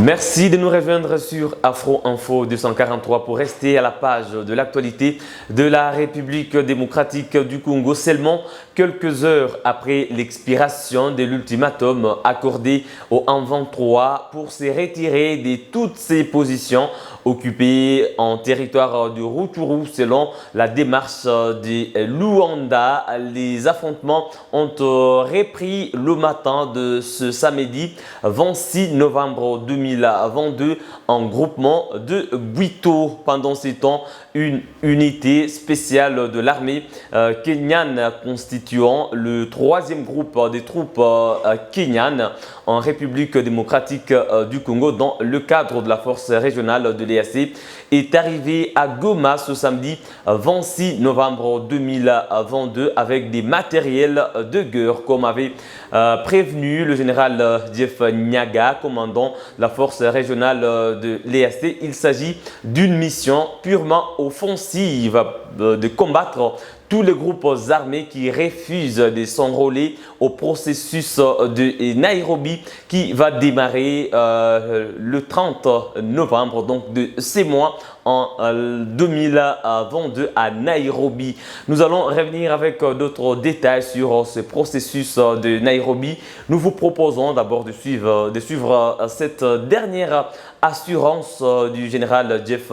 Merci de nous rejoindre sur Afro Info 243 pour rester à la page de l'actualité de la République démocratique du Congo. Seulement quelques heures après l'expiration de l'ultimatum accordé au M23 pour se retirer de toutes ses positions occupées en territoire de Rutshuru selon la démarche de Luanda. Les affrontements ont repris le matin de ce samedi 26 novembre 2022 en groupement de Bwito. Pendant ce temps, une unité spéciale de l'armée kenyane constituant le troisième groupe des troupes kenyanes en République démocratique du Congo dans le cadre de la force régionale de l'EAC est arrivée à Goma ce samedi 26 novembre 2022 avec des matériels de guerre comme avait prévenu le général Jeff Nyaga, commandant la force régionale de l'EAC. Il s'agit d'une mission purement offensive de combattre tous les groupes armés qui refusent de s'enrôler au processus de Nairobi qui va démarrer le 30 novembre, donc de ces mois en 2022 à Nairobi. Nous allons revenir avec d'autres détails sur ce processus de Nairobi. Nous vous proposons d'abord de suivre cette dernière assurance du général Jeff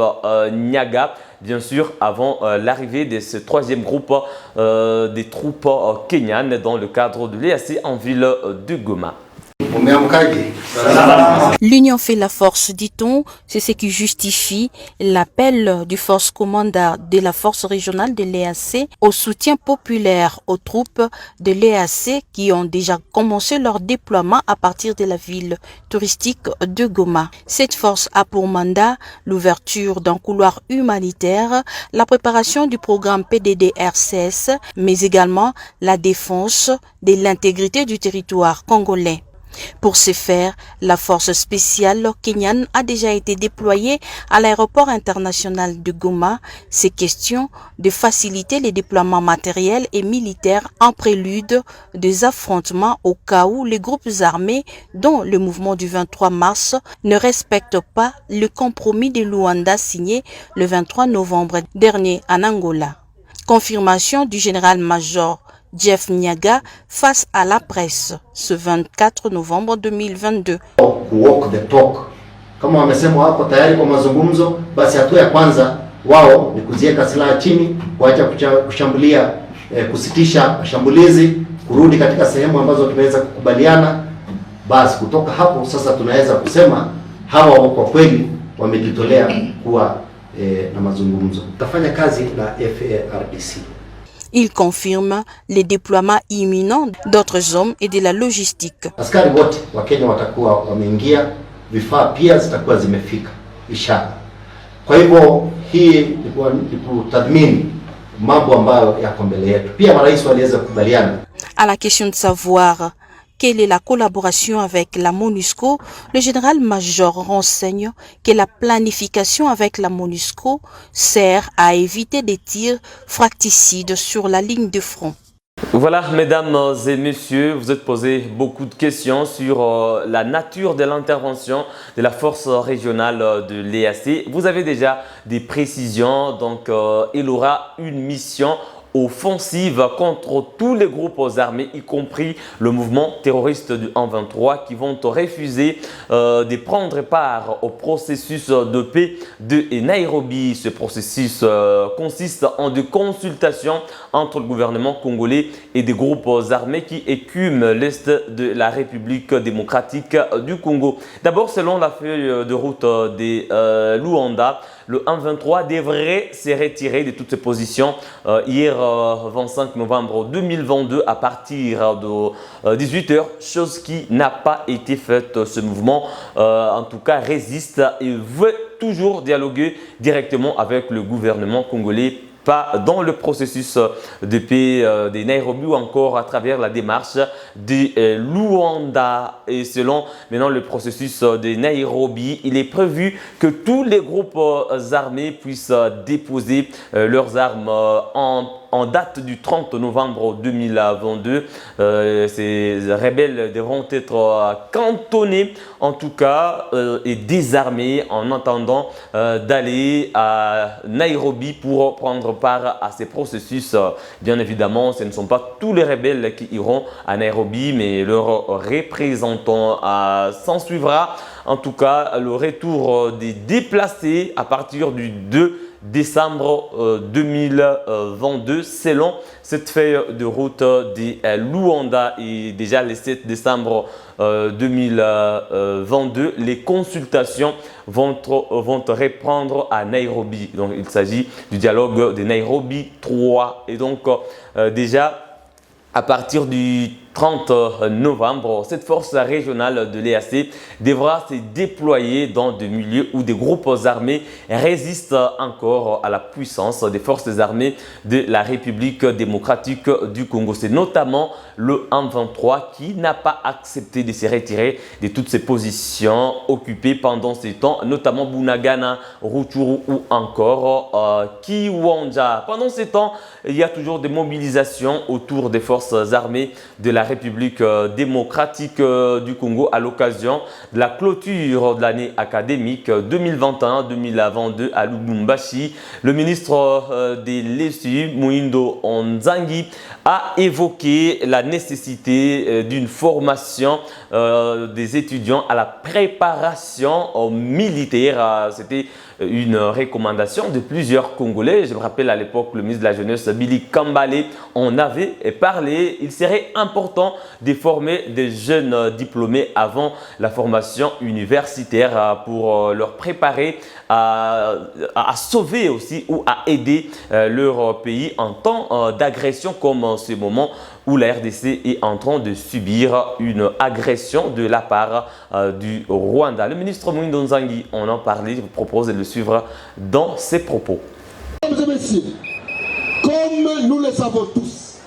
Nyaga, bien sûr avant l'arrivée de ce troisième groupe des troupes kenyanes dans le cadre de l'EAC en ville de Goma. L'union fait la force, dit-on, c'est ce qui justifie l'appel du force commandant de la force régionale de l'EAC au soutien populaire aux troupes de l'EAC qui ont déjà commencé leur déploiement à partir de la ville touristique de Goma. Cette force a pour mandat l'ouverture d'un couloir humanitaire, la préparation du programme PDD-RCS, mais également la défense de l'intégrité du territoire congolais. Pour ce faire, la force spéciale kenyane a déjà été déployée à l'aéroport international de Goma. C'est question de faciliter les déploiements matériels et militaires en prélude des affrontements au cas où les groupes armés, dont le mouvement du 23 mars, ne respectent pas le compromis de Luanda signé le 23 novembre dernier en Angola. Confirmation du général-major Jeff Nyaga face à la presse ce 24 novembre 2022. Walk the talk. Kama wamesema wako tayari kwa mazungumzo, basi hatua ya kwanza wao ni kuziweka silaha chini, kuacha kushambulia, kusitisha shambulizi, kurudi katika sehemu ambazo tumeweza kukubaliana. Basi kutoka hapo sasa tunaweza kusema hawa kwa kweli wamejitolea kuwa na mazungumzo. Tutafanya kazi na FARDC. Il confirme les déploiements imminents d'autres hommes et de la logistique. Askari wote wa Kenya watakuwa wameingia, vifaa pia zitakuwa zimefika ishara. Kwa hivyo hii ni kutathmini mambo ambayo yako mbele yetu. Pia marais waliweza kukubaliana. À la question de savoir quelle est la collaboration avec la MONUSCO, le général-major renseigne que la planification avec la MONUSCO sert à éviter des tirs fratricides sur la ligne de front. Voilà, mesdames et messieurs, vous êtes posé beaucoup de questions sur la nature de l'intervention de la force régionale de l'EAC. Vous avez déjà des précisions, donc il aura une mission offensive contre tous les groupes armés, y compris le mouvement terroriste du M23 qui vont refuser de prendre part au processus de paix de Nairobi. Ce processus consiste en des consultations entre le gouvernement congolais et des groupes armés qui écument l'est de la République démocratique du Congo. D'abord, selon la feuille de route des Luanda, le M23 devrait se retirer de toutes ses positions hier 25 novembre 2022 à partir de 18h, chose qui n'a pas été faite. Ce mouvement, en tout cas, résiste et veut toujours dialoguer directement avec le gouvernement congolais, pas dans le processus de paix de Nairobi ou encore à travers la démarche de Luanda. Et selon maintenant le processus de Nairobi, il est prévu que tous les groupes armés puissent déposer leurs armes en en date du 30 novembre 2022. Ces rebelles devront être cantonnés en tout cas et désarmés en attendant d'aller à Nairobi pour prendre part à ces processus. Bien évidemment, ce ne sont pas tous les rebelles qui iront à Nairobi, mais leurs représentants s'en suivra. En tout cas, le retour des déplacés à partir du 2 décembre 2022 selon cette feuille de route des Luanda. Et déjà le 7 décembre 2022, les consultations vont reprendre à Nairobi. Donc il s'agit du dialogue de Nairobi 3. Et donc déjà à partir du 30 novembre, cette force régionale de l'EAC devra se déployer dans des milieux où des groupes armés résistent encore à la puissance des forces armées de la République démocratique du Congo. C'est notamment le M23 qui n'a pas accepté de se retirer de toutes ses positions occupées pendant ces temps, notamment Bunagana, Rutshuru ou encore Kiwanja. Pendant ces temps, il y a toujours des mobilisations autour des forces armées de la République démocratique du Congo à l'occasion de la clôture de l'année académique 2021-2022 à Lubumbashi. Le ministre des l'ESU, Muindo Nzangi, a évoqué la nécessité d'une formation des étudiants à la préparation militaire. C'était une recommandation de plusieurs Congolais. Je me rappelle à l'époque, le ministre de la Jeunesse, Billy Kambale, en avait parlé. Il serait important de former des jeunes diplômés avant la formation universitaire pour leur préparer à sauver aussi ou à aider leur pays en temps d'agression comme en ce moment où la RDC est en train de subir une agression de la part du Rwanda. Le ministre Muindo Nzangi, on en parlait, je vous propose de le suivre dans ses propos. Mesdames et messieurs, comme nous le savons tous,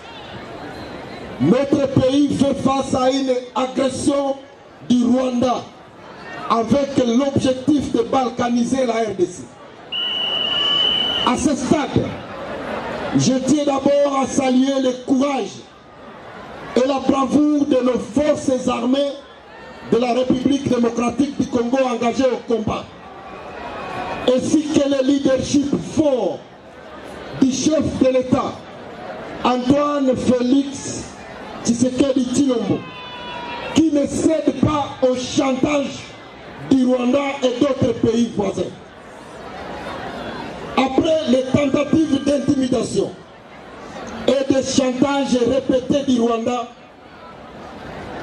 notre pays fait face à une agression du Rwanda avec l'objectif de balkaniser la RDC. À ce stade, je tiens d'abord à saluer le courage et la bravoure de nos forces armées de la République démocratique du Congo engagées au combat, ainsi que le leadership fort du chef de l'État, Antoine Félix Tshisekedi Tshilombo, qui ne cède pas au chantage du Rwanda et d'autres pays voisins. Après les tentatives d'intimidation et de chantage répétés du Rwanda,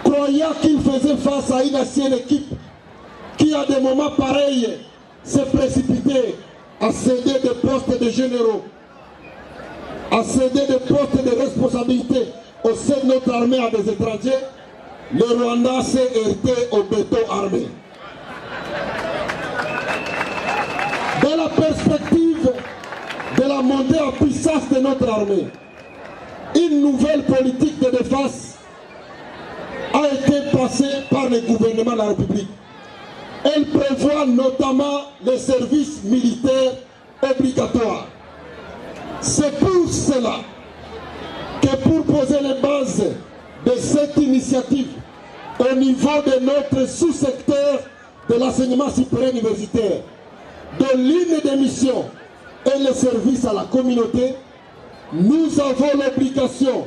croyant qu'il faisait face à une ancienne équipe qui, à des moments pareils, s'est précipitée à céder des postes de généraux, à céder des postes de responsabilité au sein de notre armée à des étrangers, le Rwanda s'est heurté au béton armé. Dans la perspective de la montée en puissance de notre armée, une nouvelle politique de défense a été passée par le gouvernement de la République. Elle prévoit notamment les services militaires obligatoires. C'est pour cela que pour poser les bases de cette initiative au niveau de notre sous-secteur de l'enseignement supérieur universitaire, de l'une des missions et le service à la communauté, nous avons l'obligation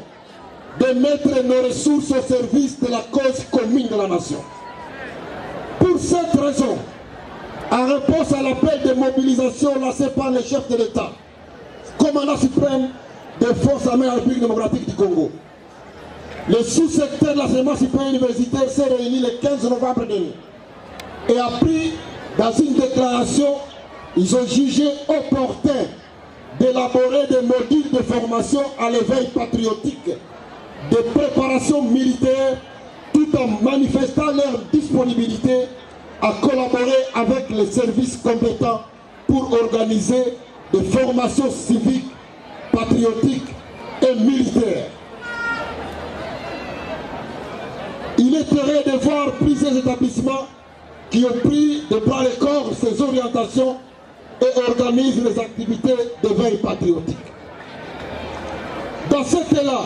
de mettre nos ressources au service de la cause commune de la nation. Pour cette raison, en réponse à l'appel de mobilisation lancé par le chef de l'État, commandant suprême des forces armées de la République démocratique du Congo, le sous-secteur de l'enseignement supérieur universitaire s'est réuni le 15 novembre dernier et a pris dans une déclaration, ils ont jugé opportun d'élaborer des modules de formation à l'éveil patriotique, de préparation militaire, tout en manifestant leur disponibilité à collaborer avec les services compétents pour organiser des formations civiques, patriotiques et militaires. Il est heureux de voir plusieurs établissements qui ont pris de bras le corps ces orientations et organisent les activités de veille patriotique. Dans cet élan,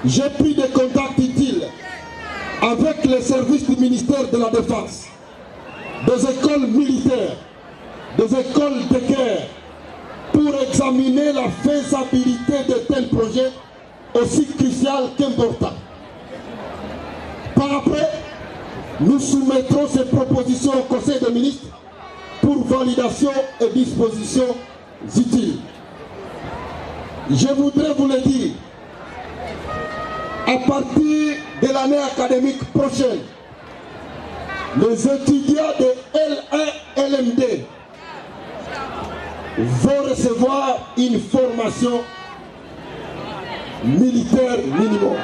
j'ai pris des contacts utiles avec les services du ministère de la Défense, des écoles militaires, des écoles de guerre, pour examiner la faisabilité de tels projets aussi crucial qu'important. Par après, nous soumettrons ces propositions au Conseil des ministres pour validation et dispositions utiles. Je voudrais vous le dire, à partir de l'année académique prochaine, les étudiants de L1 LMD vont recevoir une formation militaire minimum.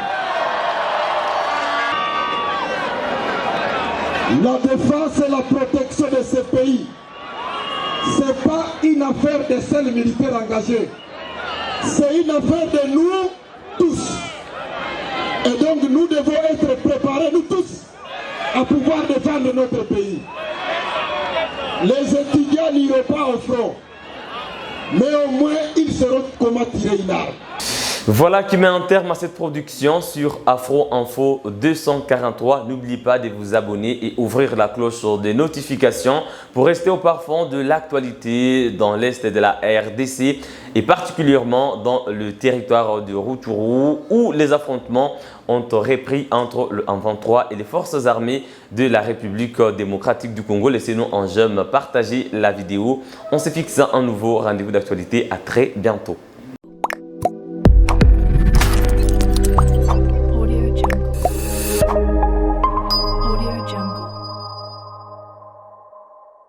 La défense et la protection de ce pays, ce n'est pas une affaire des seuls militaires engagés. C'est une affaire de nous tous. Et donc nous devons être préparés, nous tous, à pouvoir défendre notre pays. Les étudiants n'iront pas au front, mais au moins ils sauront comment tirer une arme. Voilà qui met un terme à cette production sur Afro Info 243. N'oubliez pas de vous abonner et ouvrir la cloche des notifications pour rester au parfum de l'actualité dans l'Est de la RDC et particulièrement dans le territoire de Rutshuru où les affrontements ont repris entre le M23 et les forces armées de la République démocratique du Congo. Laissez-nous en j'aime, partagez la vidéo. On se fixe un nouveau rendez-vous d'actualité. À très bientôt.